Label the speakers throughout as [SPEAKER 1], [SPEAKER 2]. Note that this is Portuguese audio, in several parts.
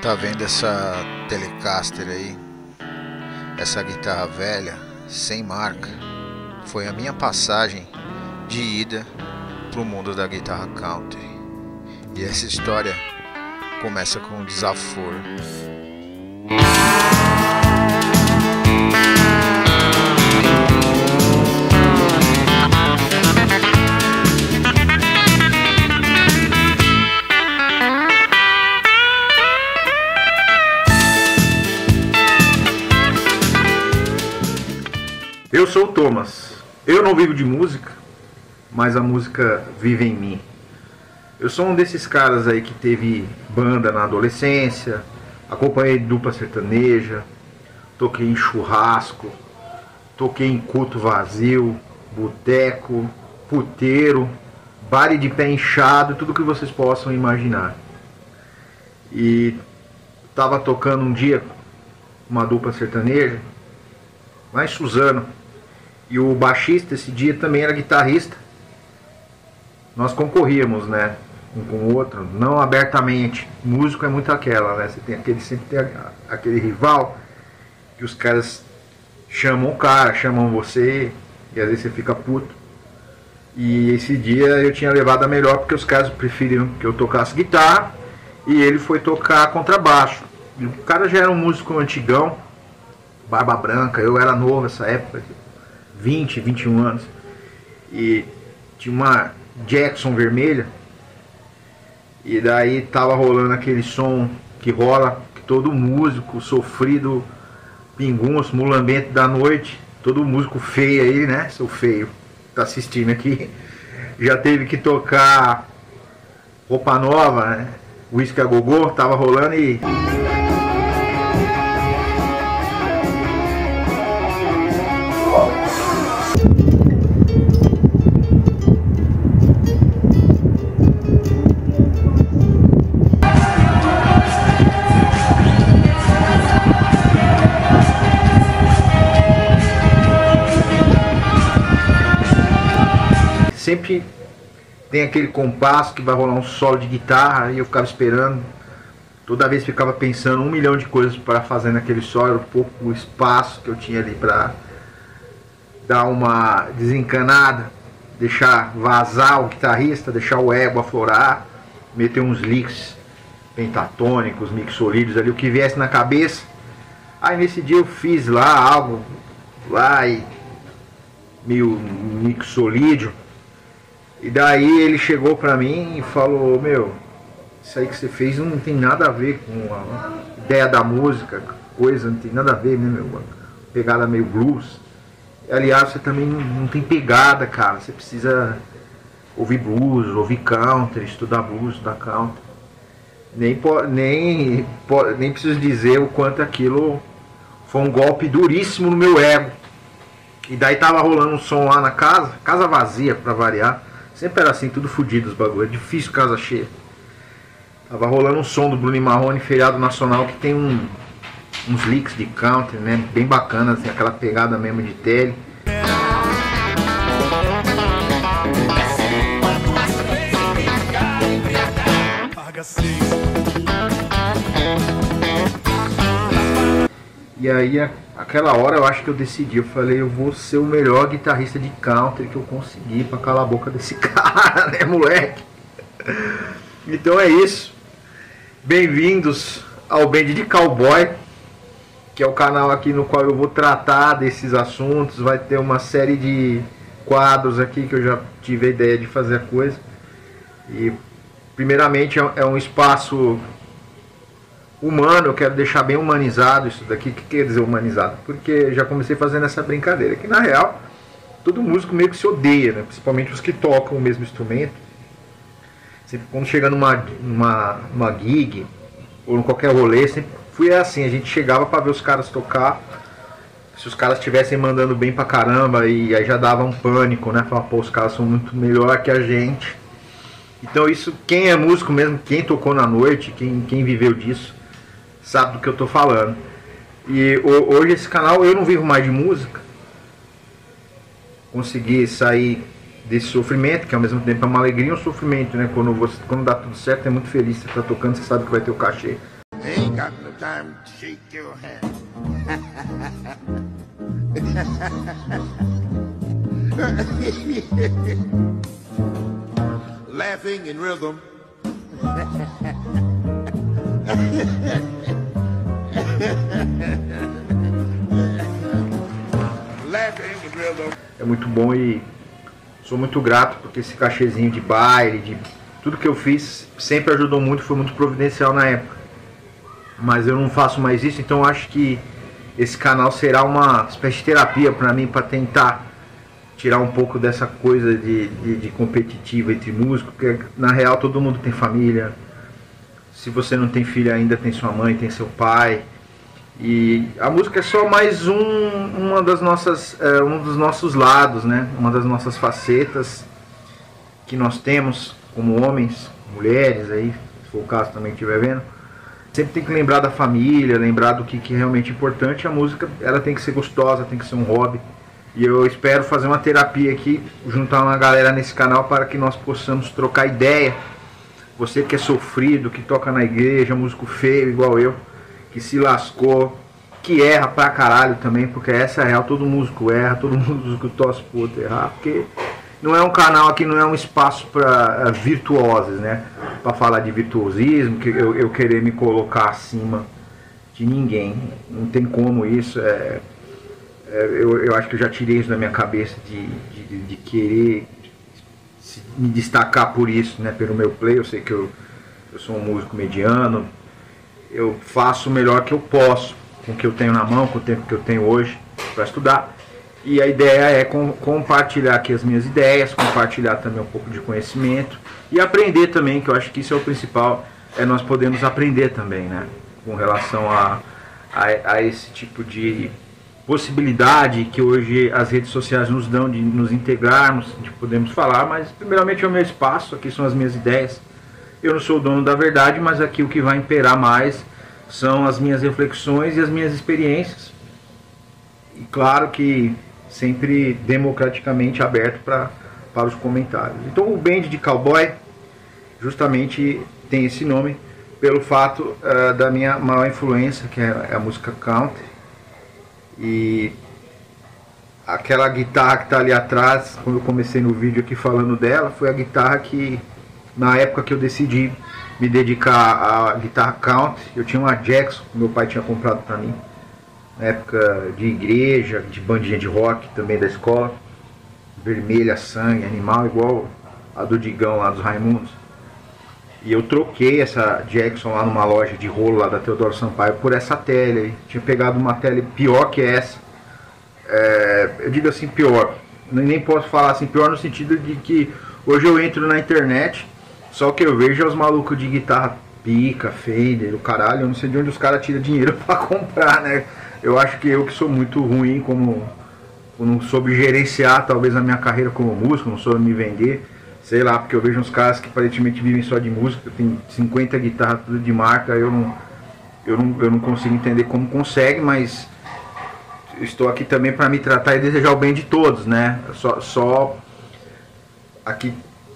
[SPEAKER 1] Tá vendo essa Telecaster aí? Essa guitarra velha, sem marca, foi a minha passagem de ida pro mundo da guitarra country. E essa história começa com um desaforo.
[SPEAKER 2] Eu sou o Thomas. Eu não vivo de música, mas a música vive em mim. Eu sou um desses caras aí que teve banda na adolescência, acompanhei dupla sertaneja, toquei em churrasco, toquei em culto vazio, boteco, puteiro, baile de pé inchado, tudo que vocês possam imaginar. E tava tocando um dia uma dupla sertaneja lá em Suzano. E o baixista esse dia também era guitarrista. Nós concorríamos, né, um com o outro, não abertamente. Músico é muito aquela, né? Você tem aquele, sempre tem aquele rival que os caras chamam o cara, chamam você, e às vezes você fica puto. E esse dia eu tinha levado a melhor porque os caras preferiram que eu tocasse guitarra e ele foi tocar contrabaixo. E o cara já era um músico antigão, barba branca, eu era novo nessa época, 20, 21 anos, e tinha uma Jackson vermelha, e daí tava rolando aquele som que rola, que todo músico sofrido, pinguço, mulambento da noite, todo músico feio aí, né, sou feio, tá assistindo aqui, já teve que tocar Roupa Nova, né, Whisky a Gogô, tava rolando e... Sempre tem aquele compasso que vai rolar um solo de guitarra e eu ficava esperando. Toda vez ficava pensando 1 milhão de coisas para fazer naquele solo, um pouco o espaço que eu tinha ali para dar uma desencanada, deixar vazar o guitarrista, deixar o ego aflorar, meter uns licks pentatônicos, mixolídeos ali, o que viesse na cabeça. Aí nesse dia eu fiz lá algo lá e meio mixolídeo. E daí ele chegou pra mim e falou: meu, isso aí que você fez não tem nada a ver com a ideia da música, coisa, não tem nada a ver, né, meu? Pegada meio blues. Aliás, você também não tem pegada, cara. Você precisa ouvir blues, ouvir country, estudar blues, estudar country. Nem preciso dizer o quanto aquilo foi um golpe duríssimo no meu ego. E daí tava rolando um som lá na casa vazia pra variar. Sempre era assim, tudo fodido os bagulho, é difícil casa cheia. Tava rolando um som do Bruno Marrone, feriado nacional, que tem uns licks de country, né, bem bacana, assim, aquela pegada mesmo de tele. E aí, aquela hora eu acho que eu decidi, eu falei, eu vou ser o melhor guitarrista de country que eu conseguir pra calar a boca desse cara, né, moleque? Então é isso. Bem-vindos ao Band de Cowboy, que é o canal aqui no qual eu vou tratar desses assuntos. Vai ter uma série de quadros aqui que eu já tive a ideia de fazer a coisa. E primeiramente é um espaço humano, eu quero deixar bem humanizado isso daqui. O que quer dizer humanizado? Porque já comecei fazendo essa brincadeira, que na real todo músico meio que se odeia, né? Principalmente os que tocam o mesmo instrumento. Sempre quando chega numa gig ou em qualquer rolê, sempre fui assim, a gente chegava para ver os caras tocar. Se os caras estivessem mandando bem pra caramba, e aí já dava um pânico, né? Falar, pô, os caras são muito melhor que a gente. Então isso, quem é músico mesmo, quem tocou na noite, quem viveu disso, sabe do que eu tô falando. E hoje esse canal, eu não vivo mais de música. Consegui sair desse sofrimento, que ao mesmo tempo é uma alegria e um sofrimento, né? Quando dá tudo certo, é muito feliz, você tá tocando, você sabe que vai ter o cachê.
[SPEAKER 3] ain't got no time to shake your hand. Laughing in rhythm.
[SPEAKER 2] É muito bom e sou muito grato porque esse cachezinho de baile, de tudo que eu fiz, sempre ajudou muito, foi muito providencial na época. Mas eu não faço mais isso, então eu acho que esse canal será uma espécie de terapia para mim, para tentar tirar um pouco dessa coisa de competitiva entre músicos, porque na real todo mundo tem família. Se você não tem filho ainda, tem sua mãe, tem seu pai. E a música é só mais um dos nossos lados, né? Uma das nossas facetas que nós temos como homens, mulheres aí, se for o caso também que estiver vendo. Sempre tem que lembrar da família, lembrar do que é realmente importante. A música, ela tem que ser gostosa, tem que ser um hobby. E eu espero fazer uma terapia aqui, juntar uma galera nesse canal para que nós possamos trocar ideia. Você que é sofrido, que toca na igreja, músico feio igual eu, que se lascou, que erra pra caralho também, porque essa é real, todo músico erra, todo músico torce pro outro errar, porque não é um canal aqui, não é um espaço para virtuosos, né? Para falar de virtuosismo, que eu querer me colocar acima de ninguém, não tem como isso. Eu acho que eu já tirei isso da minha cabeça de querer me destacar por isso, né? Pelo meu play, eu sei que eu sou um músico mediano, eu faço o melhor que eu posso, com o que eu tenho na mão, com o tempo que eu tenho hoje para estudar. E a ideia é compartilhar aqui as minhas ideias, compartilhar também um pouco de conhecimento e aprender também, que eu acho que isso é o principal, é nós podemos aprender também, né? Com relação a esse tipo de possibilidade que hoje as redes sociais nos dão de nos integrarmos, de podermos falar, mas primeiramente é o meu espaço, aqui são as minhas ideias. Eu não sou o dono da verdade, mas aqui o que vai imperar mais são as minhas reflexões e as minhas experiências. E claro que sempre democraticamente aberto para os comentários. Então o Band de Cowboy justamente tem esse nome pelo fato da minha maior influência, que é a música country. E aquela guitarra que está ali atrás, quando eu comecei no vídeo aqui falando dela, foi a guitarra que, na época que eu decidi me dedicar à guitarra country, eu tinha uma Jackson que meu pai tinha comprado para mim, na época de igreja, de bandinha de rock também da escola, vermelha, sangue, animal, igual a do Digão lá dos Raimundos. E eu troquei essa Jackson lá numa loja de rolo lá da Teodoro Sampaio por essa tele. Tinha pegado uma tele pior que essa. Eu digo assim, pior. Nem posso falar assim, pior no sentido de que hoje eu entro na internet, só que eu vejo os malucos de guitarra pica, Fender, o caralho. Eu não sei de onde os caras tiram dinheiro pra comprar, né? Eu acho que eu que sou muito ruim, como não soube gerenciar talvez a minha carreira como músico, não soube me vender. Sei lá, porque eu vejo uns caras que aparentemente vivem só de música, tem 50 guitarras tudo de marca, eu não consigo entender como consegue, mas estou aqui também para me tratar e desejar o bem de todos, né? Só aqui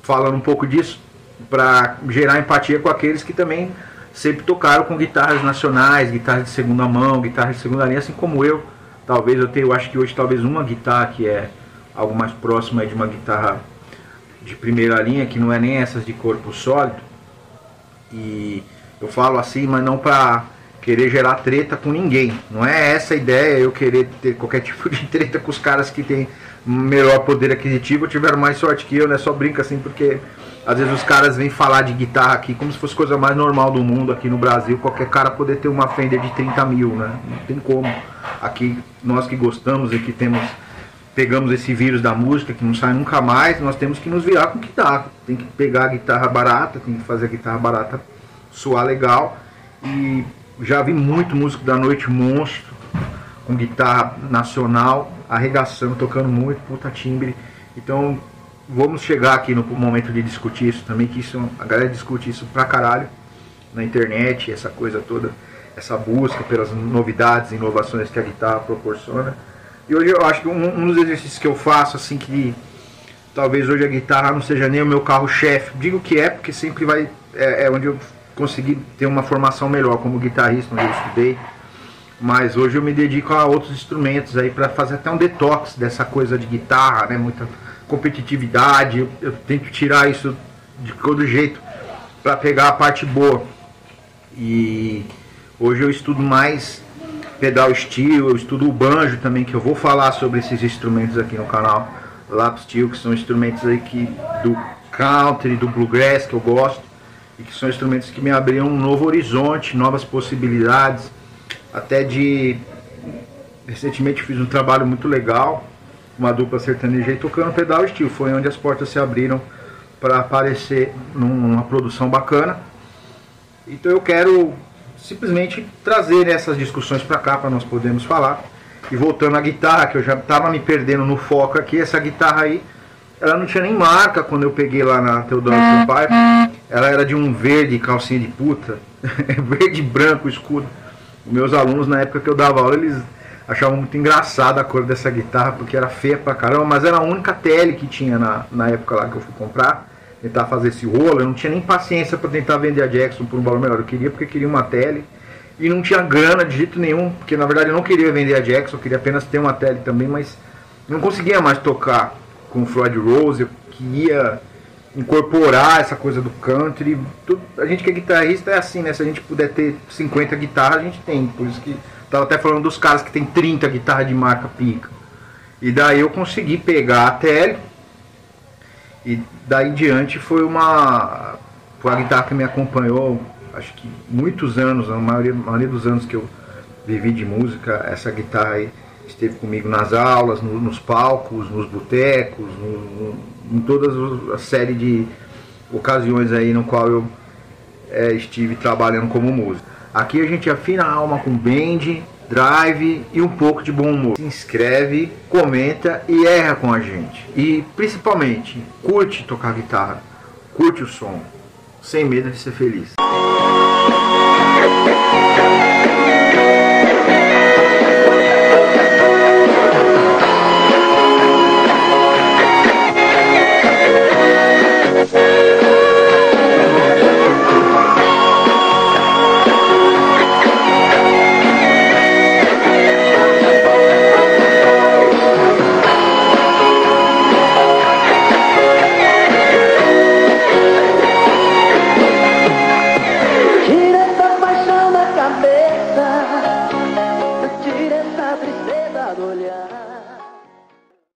[SPEAKER 2] falando um pouco disso, para gerar empatia com aqueles que também sempre tocaram com guitarras nacionais, guitarras de segunda mão, guitarras de segunda linha, assim como eu. Talvez eu acho que hoje talvez uma guitarra que é algo mais próximo aí de uma guitarra de primeira linha, que não é nem essas de corpo sólido. E eu falo assim, mas não para querer gerar treta com ninguém. Não é essa a ideia, eu querer ter qualquer tipo de treta com os caras que têm melhor poder aquisitivo, tiveram mais sorte que eu, né? Só brinca assim, porque às vezes os caras vêm falar de guitarra aqui como se fosse coisa mais normal do mundo aqui no Brasil, qualquer cara poder ter uma Fender de 30 mil, né? Não tem como. Aqui, nós que gostamos e que pegamos esse vírus da música, que não sai nunca mais, nós temos que nos virar com guitarra. Tem que pegar a guitarra barata, tem que fazer a guitarra barata soar legal. E já vi muito músico da noite monstro, com guitarra nacional, arregaçando, tocando muito, puta timbre. Então, vamos chegar aqui no momento de discutir isso também, que isso, a galera discute isso pra caralho na internet, essa coisa toda, essa busca pelas novidades, inovações que a guitarra proporciona. E hoje eu acho que um dos exercícios que eu faço, assim, que talvez hoje a guitarra não seja nem o meu carro-chefe. Digo que é, porque sempre vai, é onde eu consegui ter uma formação melhor como guitarrista, onde eu estudei. Mas hoje eu me dedico a outros instrumentos aí para fazer até um detox dessa coisa de guitarra, né? Muita competitividade. Eu tento tirar isso de todo jeito para pegar a parte boa. E hoje eu estudo mais pedal steel, eu estudo o banjo também, que eu vou falar sobre esses instrumentos aqui no canal. Lap steel, que são instrumentos aí do country, do bluegrass que eu gosto, e que são instrumentos que me abriram um novo horizonte, novas possibilidades. Até recentemente fiz um trabalho muito legal, uma dupla sertaneja aí tocando pedal steel. Foi onde as portas se abriram para aparecer numa produção bacana. Então eu quero simplesmente trazer essas discussões para cá, para nós podermos falar. E voltando à guitarra, que eu já estava me perdendo no foco aqui, essa guitarra aí, ela não tinha nem marca quando eu peguei lá na Teodoro Sampaio. Ela era de um verde calcinha de puta, verde branco escuro. Os meus alunos, na época que eu dava aula, eles achavam muito engraçada a cor dessa guitarra, porque era feia pra caramba, mas era a única tele que tinha na época lá que eu fui comprar, tentar fazer esse rolo. Eu não tinha nem paciência para tentar vender a Jackson por um valor melhor. Eu queria porque queria uma tele, e não tinha grana de jeito nenhum, porque na verdade eu não queria vender a Jackson, eu queria apenas ter uma tele também, mas não conseguia mais tocar com o Floyd Rose. Eu queria incorporar essa coisa do country. A gente que é guitarrista é assim, né? Se a gente puder ter 50 guitarras, a gente tem. Por isso que tava até falando dos caras que tem 30 guitarras de marca pica. E daí eu consegui pegar a tele, e daí em diante foi a guitarra que me acompanhou, acho que muitos anos, a maioria dos anos que eu vivi de música. Essa guitarra aí esteve comigo nas aulas, nos palcos, nos botecos, em toda a série de ocasiões aí no qual eu estive trabalhando como músico. Aqui a gente afina a alma com bend, drive e um pouco de bom humor. Se inscreve, comenta e erra com a gente. E principalmente, curte tocar guitarra, curte o som, sem medo de ser feliz.